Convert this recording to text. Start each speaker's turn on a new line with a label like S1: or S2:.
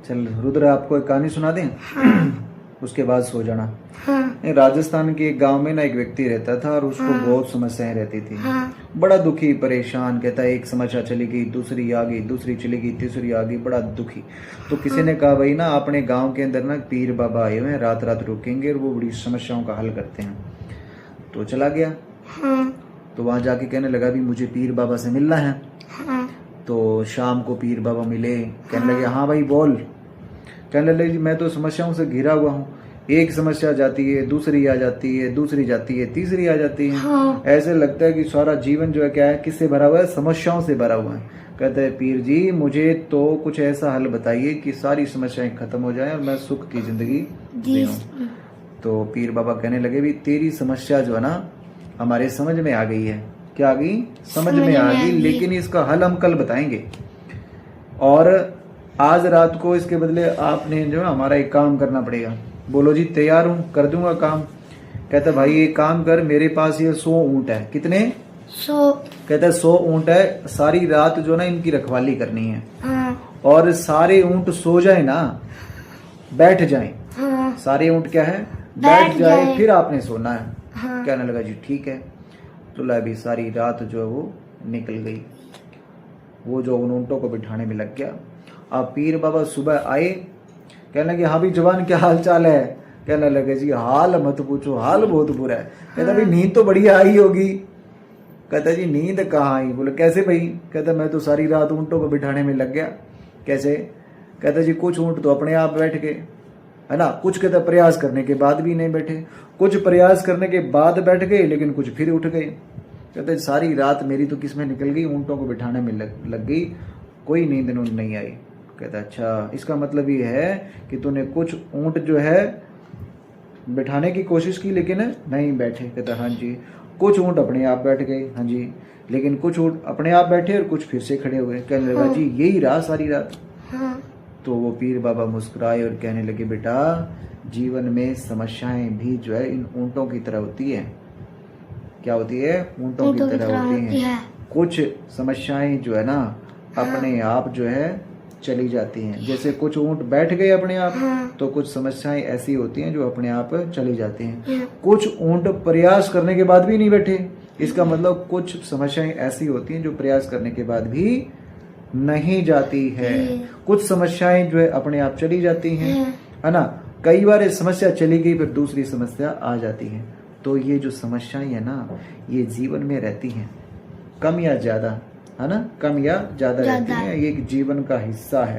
S1: चल रुद्र, आपको एक कहानी सुना दें?
S2: हाँ।
S1: उसके बाद सो जाना।
S2: हाँ।
S1: राजस्थान के एक गांव में ना एक व्यक्ति रहता था और उसको
S2: हाँ।
S1: बहुत समस्याएं रहती थी।
S2: हाँ।
S1: बड़ा दुखी परेशान, कहता है एक समस्या चली गई, दूसरी आ गई, दूसरी चली गई, तीसरी आ गई, बड़ा दुखी। तो किसी ने कहा भाई ना अपने गांव के अंदर ना पीर बाबा आए हुए हैं, रात रात रुकेंगे और वो बड़ी समस्याओं का हल करते हैं। तो चला गया।
S2: हाँ।
S1: तो वहां जाके कहने लगा भी मुझे पीर बाबा से मिलना है।
S2: हाँ।
S1: तो शाम को पीर बाबा मिले। कहने लगे हाँ भाई बोल। कहने लगे मैं तो समस्याओं से घिरा हुआ हूँ, एक समस्या जाती है, दूसरी आ जाती है, दूसरी जाती है, तीसरी आ जाती है।
S2: हाँ।
S1: ऐसे लगता है कि सारा जीवन जो है क्या है, किससे भरा हुआ है? समस्याओं से भरा हुआ है। कहते हैं पीर जी मुझे तो कुछ ऐसा हल बताइए कि सारी समस्याएं खत्म हो जाएं और मैं सुख की जिंदगी जीऊं। तो पीर बाबा कहने लगे भी तेरी समस्या जो है ना हमारे समझ में आ गई है। क्या आ गई? समझ में आ गई, लेकिन इसका हल हम कल बताएंगे। और आज रात को इसके बदले आपने जो है हमारा एक काम करना पड़ेगा। बोलो जी तैयार हूं, कर दूंगा काम। कहता भाई एक काम कर, मेरे पास ये 100 ऊंट है। कितने?
S2: 100।
S1: कहता है 100 ऊंट है, सारी रात जो ना इनकी रखवाली करनी है।
S2: हाँ।
S1: और सारे ऊंट सो जाए ना, बैठ जाए।
S2: हाँ।
S1: सारे ऊंट क्या है?
S2: बैठ
S1: जाए, फिर आपने सोना है।
S2: हाँ।
S1: कहने लगा जी ठीक है। तो ला भी सारी रात जो है वो निकल गई। वो जो उन ऊंटों को बिठाने में लग गया। अब पीर बाबा सुबह आए। कहने लगे हाँ भी जवान क्या हाल चाल है? कहने लगे जी हाल मत पूछो, हाल बहुत बुरा है। कहता भाई नींद तो बढ़िया आई होगी। कहता जी नींद कहाँ आई? बोले कैसे भाई? कहता मैं तो सारी रात ऊंटों को बिठाने में लग गया। कैसे? कहता जी कुछ ऊंट तो अपने आप बैठ गए, है ना, कुछ कहता प्रयास करने के बाद भी नहीं बैठे, कुछ प्रयास करने के बाद बैठ गए लेकिन कुछ फिर उठ गए। कहते सारी रात मेरी तो किस्में निकल गई, ऊंटों को बिठाने में लग गई, कोई नींद नहीं आई। कहता अच्छा इसका मतलब ये है कि तूने कुछ ऊंट जो है बिठाने की कोशिश की लेकिन नहीं बैठे। कहता हाँ जी। कुछ ऊंट अपने आप बैठ गए, हाँ जी, लेकिन कुछ ऊंट अपने आप बैठे और कुछ फिर से खड़े हुए। कहने लगा जी यही रहा सारी रात।
S2: हाँ।
S1: तो वो पीर बाबा मुस्कुराए और कहने लगे बेटा जीवन में समस्याएं भी जो है इन ऊंटों की तरह होती है। क्या होती है? ऊंटों की तरह होती है। कुछ समस्याएं जो है ना अपने आप जो है चली जाती हैं। जैसे कुछ ऊंट बैठ गए अपने आप, तो कुछ समस्याएं ऐसी होती हैं जो अपने आप चली जाती हैं। कुछ ऊंट प्रयास करने के बाद भी नहीं बैठे। इसका मतलब कुछ समस्याएं ऐसी होती हैं जो प्रयास करने के बाद भी नहीं जाती है। कुछ समस्याएं जो है अपने आप चली जाती हैं, है ना। कई बार समस्या चली गई फिर दूसरी समस्या आ जाती है। तो ये जो समस्याएं है ना ये जीवन में रहती हैं, कम या ज्यादा, है ना, कम या ज्यादा रहती हैं। ये एक जीवन का हिस्सा है।